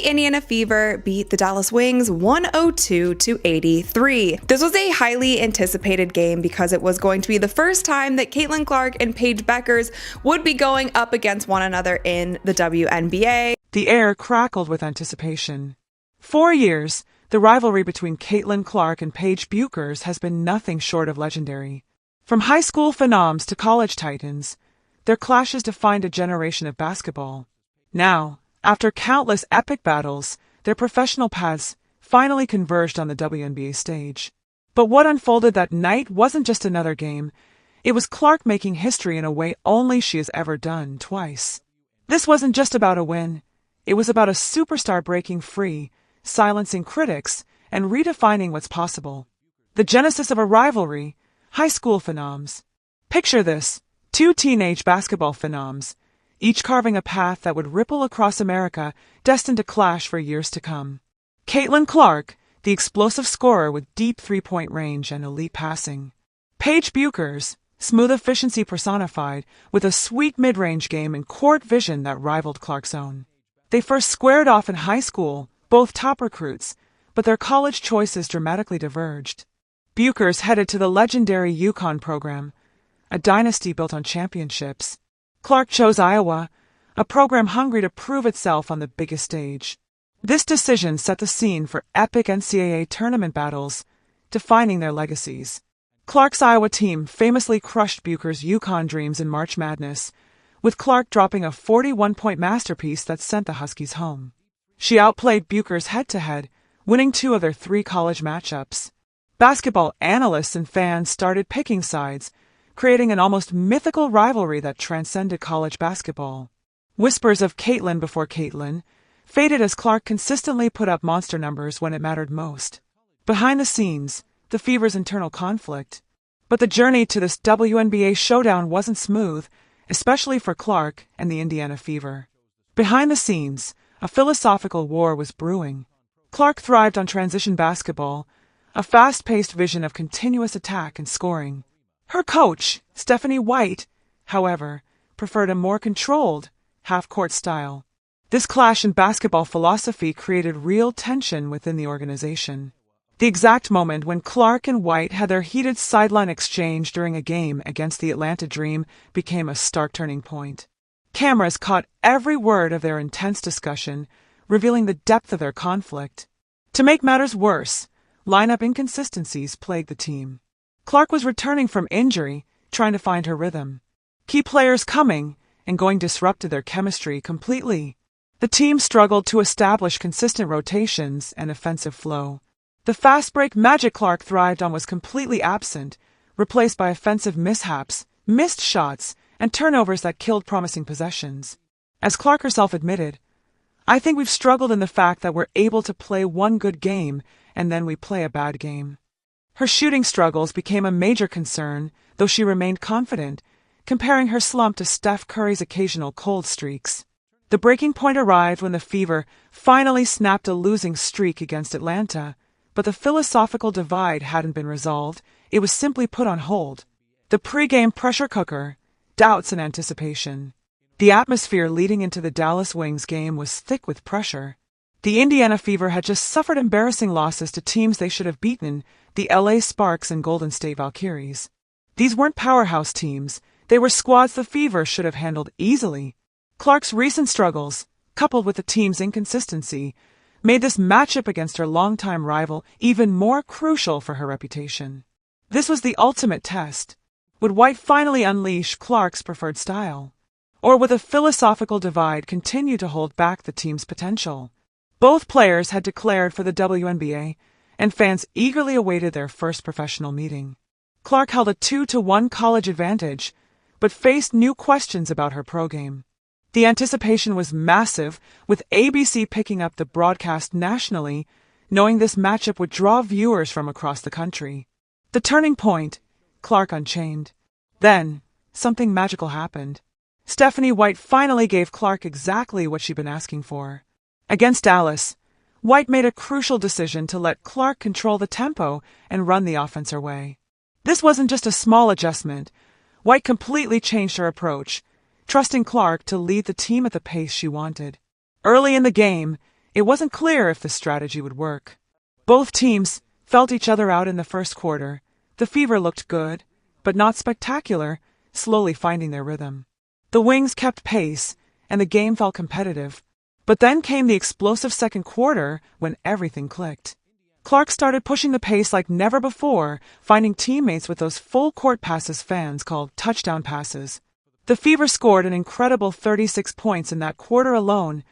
the Indiana Fever beat the Dallas Wings 102-83. This was a highly anticipated game because it was going to be the first time that Caitlin Clark and Paige Bueckers would be going up against one another in the WNBA. The air crackled with anticipation. For years, the rivalry between Caitlin Clark and Paige Bueckers has been nothing short of legendary. From high school phenoms to college titans, their clashes defined a generation of basketball. Now, after countless epic battles, their professional paths finally converged on the WNBA stage. But what unfolded that night wasn't just another game. It was Clark making history in a way only she has ever done twice. This wasn't just about a win. It was about a superstar breaking free, silencing critics, and redefining what's possible. The genesis of a rivalry, high school phenoms. Picture this, two teenage basketball phenoms, each carving a path that would ripple across America, destined to clash for years to come. Caitlin Clark, the explosive scorer with deep three-point range and elite passing. Paige Bueckers, smooth efficiency personified, with a sweet mid-range game and court vision that rivaled Clark's own. They first squared off in high school, both top recruits, but their college choices dramatically diverged. Bueckers headed to the legendary UConn program, a dynasty built on championships. Clark chose Iowa, a program hungry to prove itself on the biggest stage. This decision set the scene for epic NCAA tournament battles, defining their legacies. Clark's Iowa team famously crushed Bueckers' UConn dreams in March Madness, with Clark dropping a 41-point masterpiece that sent the Huskies home. She outplayed Bueckers head-to-head, winning 2 of their 3 college matchups. Basketball analysts and fans started picking sides, creating an almost mythical rivalry that transcended college basketball. Whispers of Caitlin before Caitlin faded as Clark consistently put up monster numbers when it mattered most. Behind the scenes, the Fever's internal conflict. But the journey to this WNBA showdown wasn't smooth, especially for Clark and the Indiana Fever. Behind the scenes, a philosophical war was brewing. Clark thrived on transition basketball, a fast-paced vision of continuous attack and scoring. Her coach, Stephanie White, however, preferred a more controlled, half-court style. This clash in basketball philosophy created real tension within the organization. The exact moment when Clark and White had their heated sideline exchange during a game against the Atlanta Dream became a stark turning point. Cameras caught every word of their intense discussion, revealing the depth of their conflict. To make matters worse, lineup inconsistencies plagued the team. Clark was returning from injury, trying to find her rhythm. Key players coming and going disrupted their chemistry completely. The team struggled to establish consistent rotations and offensive flow. The fast break magic Clark thrived on was completely absent, replaced by offensive mishaps, missed shots, and turnovers that killed promising possessions. As Clark herself admitted, "I think we've struggled in the fact that we're able to play one good game and then we play a bad game." Her shooting struggles became a major concern, though she remained confident, comparing her slump to Steph Curry's occasional cold streaks. The breaking point arrived when the Fever finally snapped a losing streak against Atlanta, but the philosophical divide hadn't been resolved, it was simply put on hold. The pre-game pressure cooker, doubts and anticipation. The atmosphere leading into the Dallas Wings game was thick with pressure. The Indiana Fever had just suffered embarrassing losses to teams they should have beaten, the LA Sparks and Golden State Valkyries. These weren't powerhouse teams, they were squads the Fever should have handled easily. Clark's recent struggles, coupled with the team's inconsistency, made this matchup against her longtime rival even more crucial for her reputation. This was the ultimate test. Would White finally unleash Clark's preferred style? Or would the philosophical divide continue to hold back the team's potential? Both players had declared for the WNBA, and fans eagerly awaited their first professional meeting. Clark held a 2-1 college advantage, but faced new questions about her pro game. The anticipation was massive, with ABC picking up the broadcast nationally, knowing this matchup would draw viewers from across the country. The turning point, Clark unchained. Then, something magical happened. Stephanie White finally gave Clark exactly what she'd been asking for. Against Dallas, White made a crucial decision to let Clark control the tempo and run the offense her way. This wasn't just a small adjustment. White completely changed her approach, trusting Clark to lead the team at the pace she wanted. Early in the game, It wasn't clear if the strategy would work. Both teams felt each other out in the first quarter. The Fever looked good, but not spectacular, slowly finding their rhythm. The Wings kept pace, and the game felt competitive. But then came the explosive second quarter when everything clicked. Clark started pushing the pace like never before, finding teammates with those full-court passes fans call touchdown passes. The Fever scored an incredible 36 points in that quarter alone,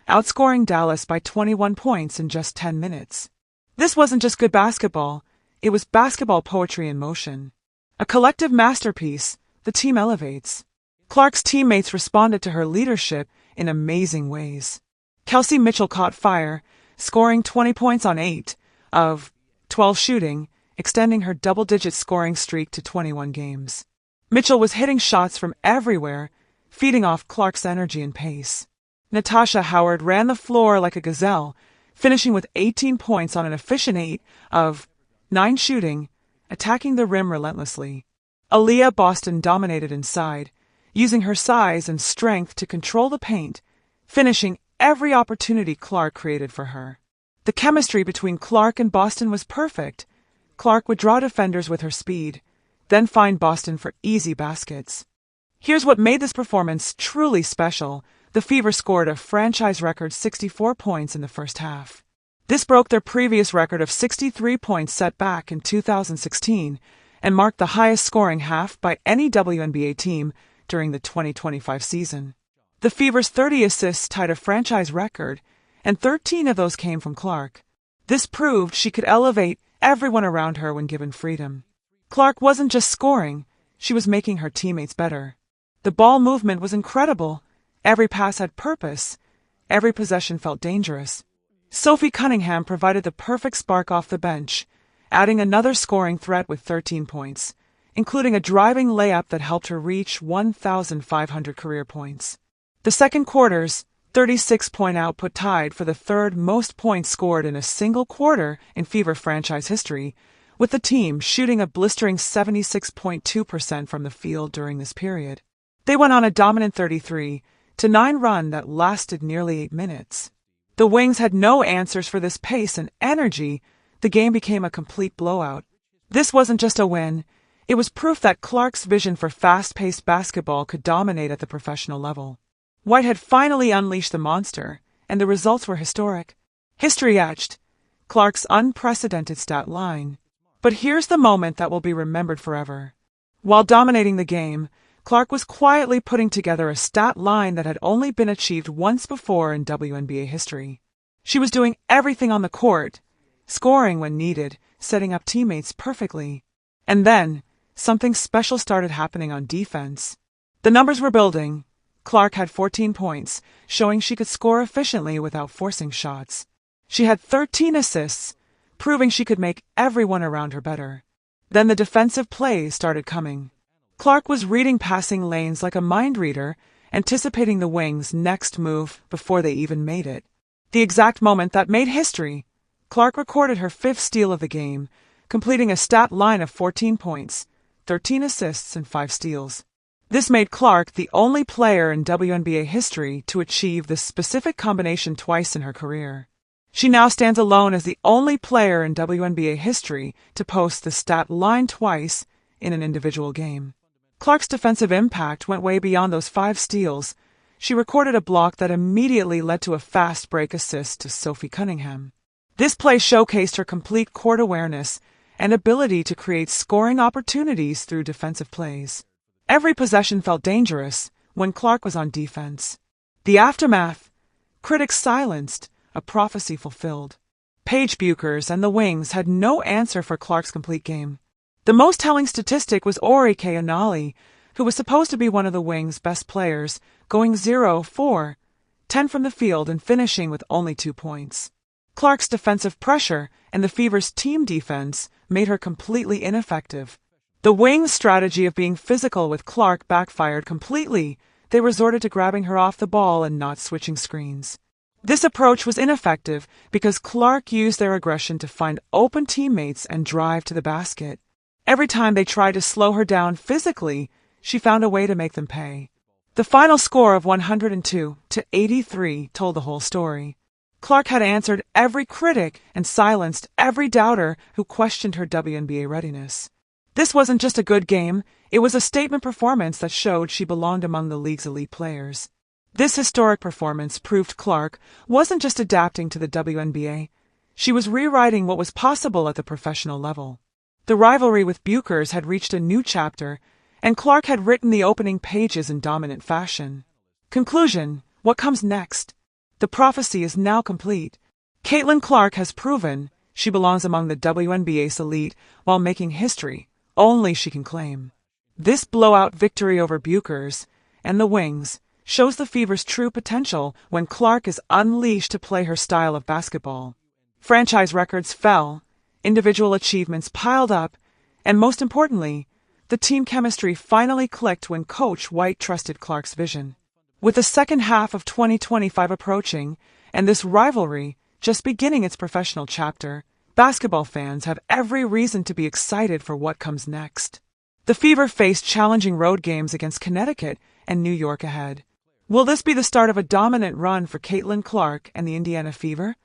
outscoring Dallas by 21 points in just 10 minutes. This wasn't just good basketball, it was basketball poetry in motion. A collective masterpiece, the team elevates. Clark's teammates responded to her leadership in amazing ways. Kelsey Mitchell caught fire, scoring 20 points on 8 of 12 shooting, extending her double-digit scoring streak to 21 games. Mitchell was hitting shots from everywhere, feeding off Clark's energy and pace. Natasha Howard ran the floor like a gazelle, finishing with 18 points on an efficient 8 of 9 shooting, attacking the rim relentlessly. Aaliyah Boston dominated inside, using her size and strength to control the paint, finishing every opportunity Clark created for her. The chemistry between Clark and Boston was perfect. Clark would draw defenders with her speed, then find Boston for easy baskets. Here's what made this performance truly special. The Fever scored a franchise record 64 points in the first half. This broke their previous record of 63 points set back in 2016 and marked the highest scoring half by any WNBA team during the 2025 season. The Fever's 30 assists tied a franchise record, and 13 of those came from Clark. This proved she could elevate everyone around her when given freedom. Clark wasn't just scoring, she was making her teammates better. The ball movement was incredible. Every pass had purpose. Every possession felt dangerous. Sophie Cunningham provided the perfect spark off the bench, adding another scoring threat with 13 points, including a driving layup that helped her reach 1,500 career points. The second quarter's 36-point output tied for the third most points scored in a single quarter in Fever franchise history, with the team shooting a blistering 76.2% from the field during this period. They went on a dominant 33-9 run that lasted nearly 8 minutes. The Wings had no answers for this pace and energy. The game became a complete blowout. This wasn't just a win, it was proof that Clark's vision for fast-paced basketball could dominate at the professional level. White had finally unleashed the monster, and the results were historic. History etched Clark's unprecedented stat line. But here's the moment that will be remembered forever. While dominating the game, Clark was quietly putting together a stat line that had only been achieved once before in WNBA history. She was doing everything on the court, scoring when needed, setting up teammates perfectly. And then, something special started happening on defense. The numbers were building. Clark had 14 points, showing she could score efficiently without forcing shots. She had 13 assists, proving she could make everyone around her better. Then the defensive plays started coming. Clark was reading passing lanes like a mind reader, anticipating the Wings' next move before they even made it. The exact moment that made history, Clark recorded her 5th steal of the game, completing a stat line of 14 points, 13 assists, and 5 steals. This made Clark the only player in WNBA history to achieve this specific combination twice in her career. She now stands alone as the only player in WNBA history to post the stat line twice in an individual game. Clark's defensive impact went way beyond those 5 steals. She recorded a block that immediately led to a fast break assist to Sophie Cunningham. This play showcased her complete court awareness and ability to create scoring opportunities through defensive plays. Every possession felt dangerous when Clark was on defense. The aftermath, critics silenced, a prophecy fulfilled. Paige Bueckers and the Wings had no answer for Clark's complete game. The most telling statistic was Auriemma, who was supposed to be one of the Wings' best players, going 0-4, 10 from the field and finishing with only 2 points. Clark's defensive pressure and the Fever's team defense made her completely ineffective. The Wings' strategy of being physical with Clark backfired completely. They resorted to grabbing her off the ball and not switching screens. This approach was ineffective because Clark used their aggression to find open teammates and drive to the basket. Every time they tried to slow her down physically, she found a way to make them pay. The final score of 102-83 told the whole story. Clark had answered every critic and silenced every doubter who questioned her WNBA readiness. This wasn't just a good game, it was a statement performance that showed she belonged among the league's elite players. This historic performance proved Clark wasn't just adapting to the WNBA, she was rewriting what was possible at the professional level. The rivalry with Bueckers had reached a new chapter, and Clark had written the opening pages in dominant fashion. Conclusion: what comes next? The prophecy is now complete. Caitlin Clark has proven she belongs among the WNBA's elite while making history only she can claim. This blowout victory over Bueckers and the Wings shows the Fever's true potential when Clark is unleashed to play her style of basketball. Franchise records fell, individual achievements piled up, and most importantly, the team chemistry finally clicked when Coach White trusted Clark's vision. With the second half of 2025 approaching, and this rivalry just beginning its professional chapter, basketball fans have every reason to be excited for what comes next. The Fever face challenging road games against Connecticut and New York ahead. Will this be the start of a dominant run for Caitlin Clark and the Indiana Fever?